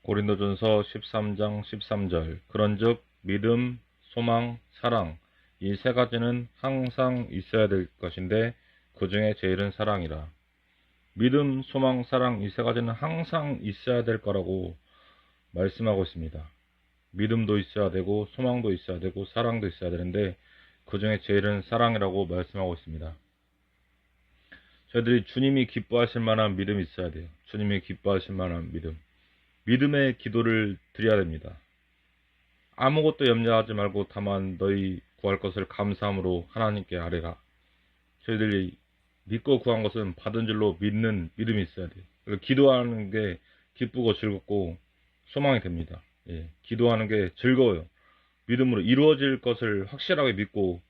고린도전서 13장 13절 그런즉 믿음, 소망, 사랑 이 세 가지는 항상 있어야 될 것인데 그 중에 제일은 사랑이라. 믿음, 소망, 사랑 이 세 가지는 항상 있어야 될 거라고 말씀하고 있습니다. 믿음도 있어야 되고 소망도 있어야 되고 사랑도 있어야 되는데 그 중에 제일은 사랑이라고 말씀하고 있습니다. 저희들이 주님이 기뻐하실 만한 믿음이 있어야 돼요. 주님이 기뻐하실 만한 믿음. 믿음의 기도를 드려야 됩니다. 아무것도 염려하지 말고 다만 너희 구할 것을 감사함으로 하나님께 아뢰라. 저희들이 믿고 구한 것은 받은 줄로 믿는 믿음이 있어야 돼요. 그래서 기도하는 게 기쁘고 즐겁고 소망이 됩니다. 예, 기도하는 게 즐거워요. 믿음으로 이루어질 것을 확실하게 믿고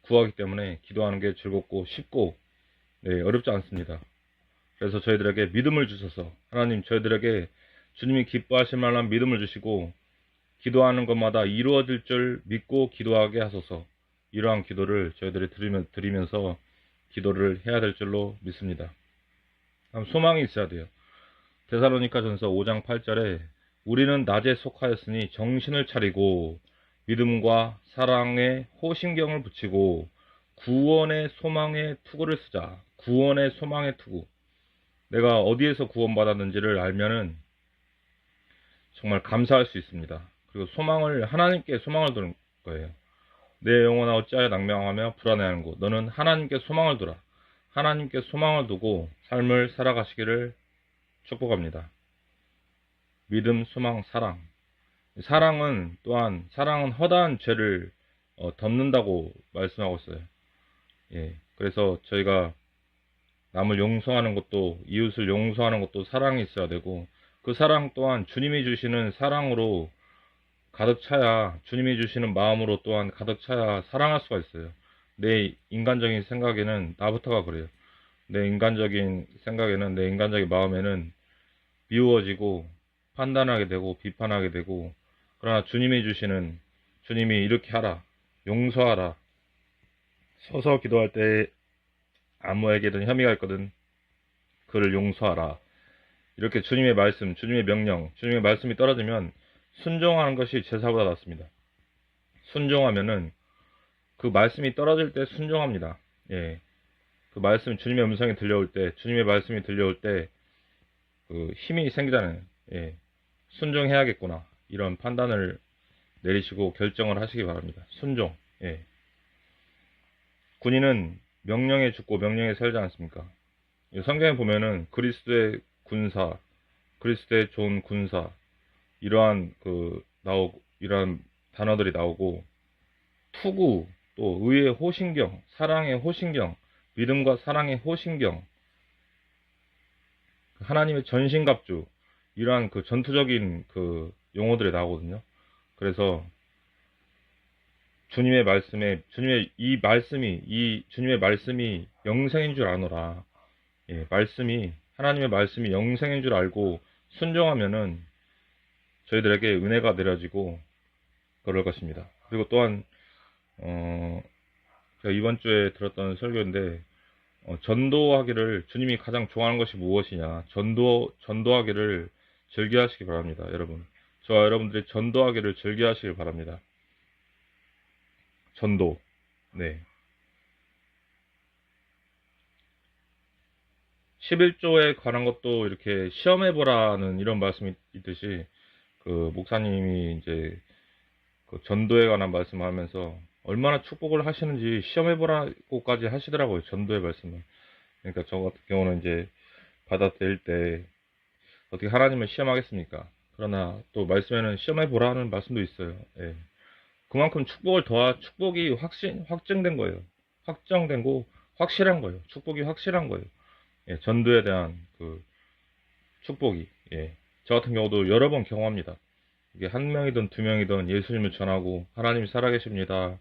구하기 때문에 기도하는 게 즐겁고 쉽고 네, 어렵지 않습니다. 그래서 저희들에게 믿음을 주셔서 하나님 저희들에게 주님이 기뻐하실 만한 믿음을 주시고 기도하는 것마다 이루어질 줄 믿고 기도하게 하소서. 이러한 기도를 저희들이 드리면서 기도를 해야 될 줄로 믿습니다. 소망이 있어야 돼요. 데살로니가 전서 5장 8절에 우리는 낮에 속하였으니 정신을 차리고 믿음과 사랑에 호신경을 붙이고 구원의 소망의 투구를 쓰자. 구원의 소망의 투구. 내가 어디에서 구원받았는지를 알면은 정말 감사할 수 있습니다. 그리고 하나님께 소망을 두는 거예요. 내 영혼아 어찌하여 낭망하며 불안해하는 곳. 너는 하나님께 소망을 두라. 하나님께 소망을 두고 삶을 살아가시기를 축복합니다. 믿음, 소망, 사랑. 사랑은 허다한 죄를 덮는다고 말씀하고 있어요. 예. 그래서 저희가 남을 용서하는 것도, 이웃을 용서하는 것도 사랑이 있어야 되고, 그 사랑 또한 주님이 주시는 사랑으로 가득 차야, 주님이 주시는 마음으로 또한 가득 차야 사랑할 수가 있어요. 내 인간적인 생각에는 나부터가 그래요. 내 인간적인 생각에는, 내 인간적인 마음에는 미워지고 판단하게 되고 비판하게 되고, 그러나 주님이 이렇게 하라, 용서하라, 서서 기도할 때 아무에게든 혐의가 있거든 그를 용서하라, 이렇게 주님의 말씀, 주님의 명령, 주님의 말씀이 떨어지면 순종하는 것이 제사보다 낫습니다. 순종하면은 그 말씀이 떨어질 때 순종합니다. 예. 그 말씀, 주님의 음성이 들려올 때, 주님의 말씀이 들려올 때, 그 힘이 생기잖아요. 예. 순종해야겠구나. 이런 판단을 내리시고 결정을 하시기 바랍니다. 순종. 예. 군인은 명령에 죽고 명령에 살지 않습니까? 성경에 보면은 그리스도의 군사, 그리스도의 좋은 군사, 이러한 단어들이 나오고, 투구, 또 의의 호신경, 사랑의 호신경, 믿음과 사랑의 호신경, 하나님의 전신갑주, 이러한 그 전투적인 그 용어들이 나오거든요. 그래서 주님의 말씀이 영생인 줄 아노라. 예, 하나님의 말씀이 영생인 줄 알고 순종하면은 저희들에게 은혜가 내려지고 그럴 것입니다. 그리고 또한 제가 이번 주에 들었던 설교인데, 전도하기를, 주님이 가장 좋아하는 것이 무엇이냐, 전도하기를 즐겨하시기 바랍니다. 여러분, 저와 여러분들이 전도하기를 즐겨하시길 바랍니다. 전도. 네. 11조에 관한 것도 이렇게 시험해보라는 이런 말씀이 있듯이, 그 목사님이 이제 그 전도에 관한 말씀을 하면서 얼마나 축복을 하시는지 시험해보라고까지 하시더라고요. 전도의 말씀을. 그러니까 저 같은 경우는 이제 받아들일 때 어떻게 하나님을 시험하겠습니까? 그러나 또 말씀에는 시험해보라는 말씀도 있어요. 예. 그만큼 축복이 확정된 거예요. 확정되고 확실한 거예요. 축복이 확실한 거예요. 예, 전도에 대한 그 축복이. 예. 저 같은 경우도 여러 번 경험합니다. 이게 한 명이든 두 명이든 예수님을 전하고, 하나님 살아계십니다.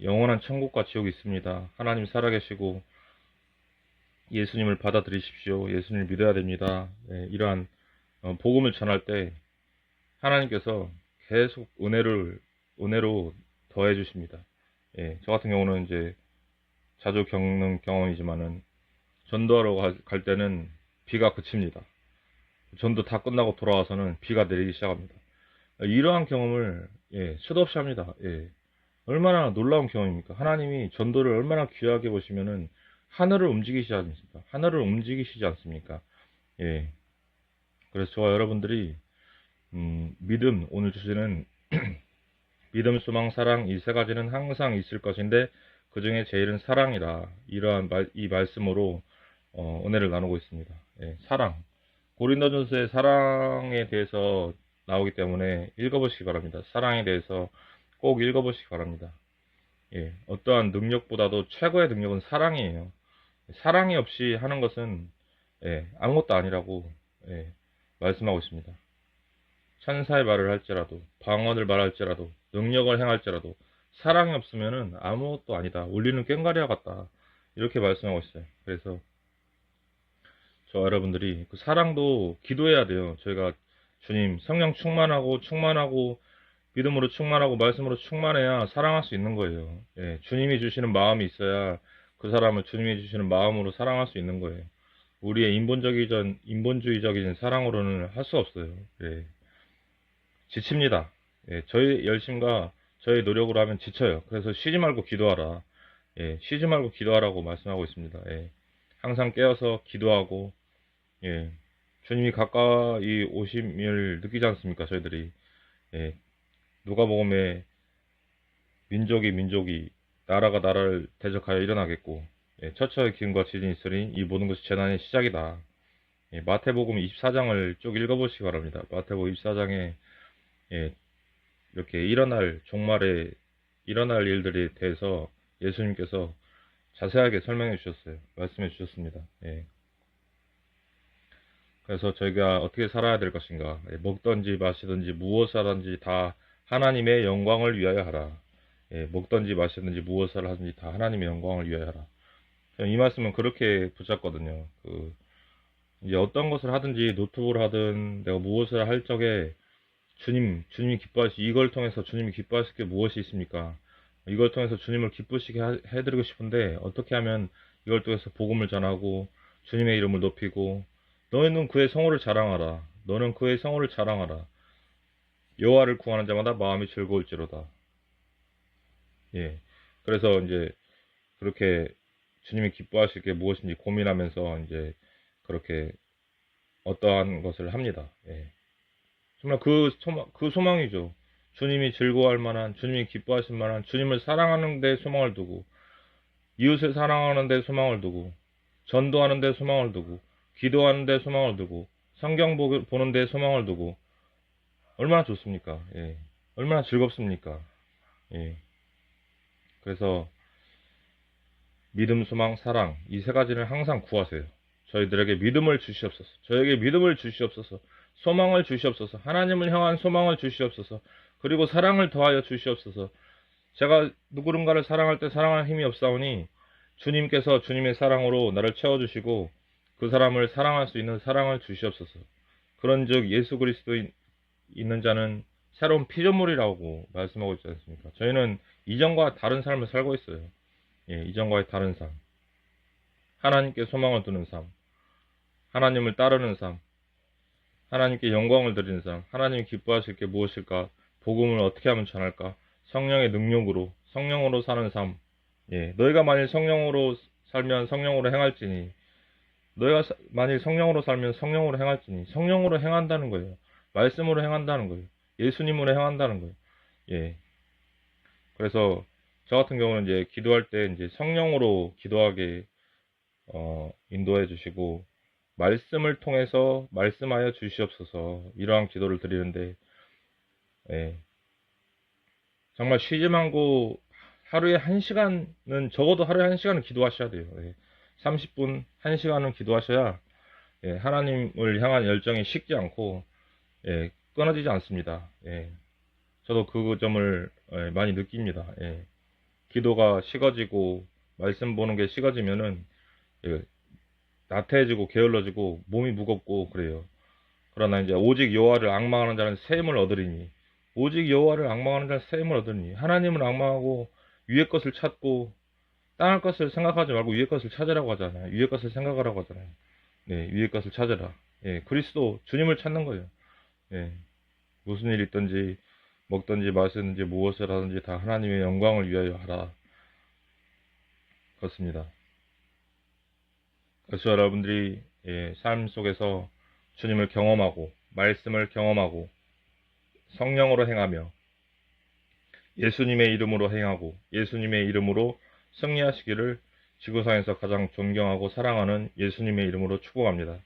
영원한 천국과 지옥이 있습니다. 하나님 살아계시고 예수님을 받아들이십시오. 예수님을 믿어야 됩니다. 예, 이러한 복음을 전할 때 하나님께서 계속 은혜로 더해 주십니다. 예, 저 같은 경우는 이제 자주 겪는 경험이지만은 전도하러 갈 때는 비가 그칩니다. 전도 다 끝나고 돌아와서는 비가 내리기 시작합니다. 이러한 경험을 수도 없이 합니다. 얼마나 놀라운 경험입니까? 하나님이 전도를 얼마나 귀하게 보시면은 하늘을 움직이시지 않습니까? 하늘을 움직이시지 않습니까? 예. 그래서 저와 여러분들이 믿음, 오늘 주시는 믿음, 소망, 사랑 이 세 가지는 항상 있을 것인데 그 중에 제일은 사랑이라 이러한 이 말씀으로 은혜를 나누고 있습니다. 사랑. 고린도전서의 사랑에 대해서 나오기 때문에 읽어보시기 바랍니다. 사랑에 대해서 꼭 읽어보시기 바랍니다. 어떠한 능력보다도 최고의 능력은 사랑이에요. 사랑이 없이 하는 것은 아무것도 아니라고 말씀하고 있습니다. 천사의 말을 할지라도 방언을 말할지라도 능력을 행할지라도 사랑이 없으면은 아무것도 아니다. 울리는 꽹과리와 같다. 이렇게 말씀하고 있어요. 그래서 저 여러분들이 그 사랑도 기도해야 돼요. 저희가 주님 성령 충만하고 믿음으로 충만하고 말씀으로 충만해야 사랑할 수 있는 거예요. 주님이 주시는 마음이 있어야 그 사람을 주님이 주시는 마음으로 사랑할 수 있는 거예요. 우리의 인본주의적인 사랑으로는 할 수 없어요. 지칩니다. 저희 열심과 저희 노력으로 하면 지쳐요. 그래서 쉬지 말고 기도하라. 쉬지 말고 기도하라고 말씀하고 있습니다. 항상 깨어서 기도하고, 주님이 가까이 오심을 느끼지 않습니까? 저희들이. 누가복음에 민족이 나라가 나라를 대적하여 일어나겠고, 처처의 기근과 지진이 있으니 이 모든 것이 재난의 시작이다. 마태복음 24장을 쭉 읽어보시기 바랍니다. 마태복음 24장에 이렇게 종말에 일어날 일들에 대해서 예수님께서 자세하게 설명해 주셨어요. 말씀해 주셨습니다. 그래서 저희가 어떻게 살아야 될 것인가. 먹든지 마시든지 무엇을 하든지 다 하나님의 영광을 위하여 하라. 먹든지 마시든지 무엇을 하든지 다 하나님의 영광을 위하여 하라. 이 말씀은 그렇게 붙잡거든요. 이제 어떤 것을 하든지 노트북을 하든 내가 무엇을 할 적에 주님이 이걸 통해서 주님이 기뻐하실 게 무엇이 있습니까? 이걸 통해서 주님을 기쁘시게 해드리고 싶은데, 어떻게 하면 이걸 통해서 복음을 전하고, 주님의 이름을 높이고, 너희는 그의 성호를 자랑하라. 너는 그의 성호를 자랑하라. 여호와를 구하는 자마다 마음이 즐거울지로다. 그래서 이제, 그렇게 주님이 기뻐하실 게 무엇인지 고민하면서, 이제, 그렇게 어떠한 것을 합니다. 정말 그 소망이죠. 주님이 즐거워할 만한, 주님이 기뻐하실 만한, 주님을 사랑하는 데 소망을 두고, 이웃을 사랑하는 데 소망을 두고, 전도하는 데 소망을 두고, 기도하는 데 소망을 두고, 성경 보는 데 소망을 두고, 얼마나 좋습니까? 얼마나 즐겁습니까? 그래서 믿음, 소망, 사랑 이 세 가지를 항상 구하세요. 저희들에게 믿음을 주시옵소서. 저에게 믿음을 주시옵소서. 소망을 주시옵소서. 하나님을 향한 소망을 주시옵소서. 그리고 사랑을 더하여 주시옵소서. 제가 누구른가를 사랑할 때 사랑할 힘이 없사오니 주님께서 주님의 사랑으로 나를 채워주시고 그 사람을 사랑할 수 있는 사랑을 주시옵소서. 그런즉 예수 그리스도 있는 자는 새로운 피조물이라고 말씀하고 있지 않습니까? 저희는 이전과 다른 삶을 살고 있어요. 이전과의 다른 삶. 하나님께 소망을 두는 삶. 하나님을 따르는 삶. 하나님께 영광을 드리는 삶. 하나님이 기뻐하실 게 무엇일까? 복음을 어떻게 하면 전할까? 성령의 능력으로, 성령으로 사는 삶. 너희가 만일 성령으로 살면 성령으로 행할지니, 너희가 만일 성령으로 살면 성령으로 행할지니, 성령으로 행한다는 거예요. 말씀으로 행한다는 거예요. 예수님으로 행한다는 거예요. 그래서 저 같은 경우는 이제 기도할 때 이제 성령으로 기도하게 인도해 주시고 말씀을 통해서 말씀하여 주시옵소서 이러한 기도를 드리는데 정말 쉬지 말고 하루에 1시간은 적어도 하루에 1시간은 기도하셔야 돼요. 30분 1시간은 기도하셔야 하나님을 향한 열정이 식지 않고 끊어지지 않습니다. 저도 그 점을 많이 느낍니다. 기도가 식어지고 말씀 보는 게 식어지면은 나태해지고 게을러지고 몸이 무겁고 그래요. 그러나 이제 오직 여호와를 앙망하는 자는 새 힘을 얻으리니, 오직 여호와를 앙망하는 자는 새 힘을 얻으리니, 하나님을 앙망하고 위의 것을 찾고 땅의 것을 생각하지 말고 위의 것을 찾으라고 하잖아요. 위의 것을 생각하라고 하잖아요. 위의 것을 찾으라. 예, 그리스도 주님을 찾는 거예요. 예, 무슨 일이 있든지 먹든지 마시든지 무엇을 하든지 다 하나님의 영광을 위하여 하라. 그렇습니다. 그래서 여러분들이 삶 속에서 주님을 경험하고 말씀을 경험하고 성령으로 행하며 예수님의 이름으로 행하고 예수님의 이름으로 승리하시기를 지구상에서 가장 존경하고 사랑하는 예수님의 이름으로 축복합니다.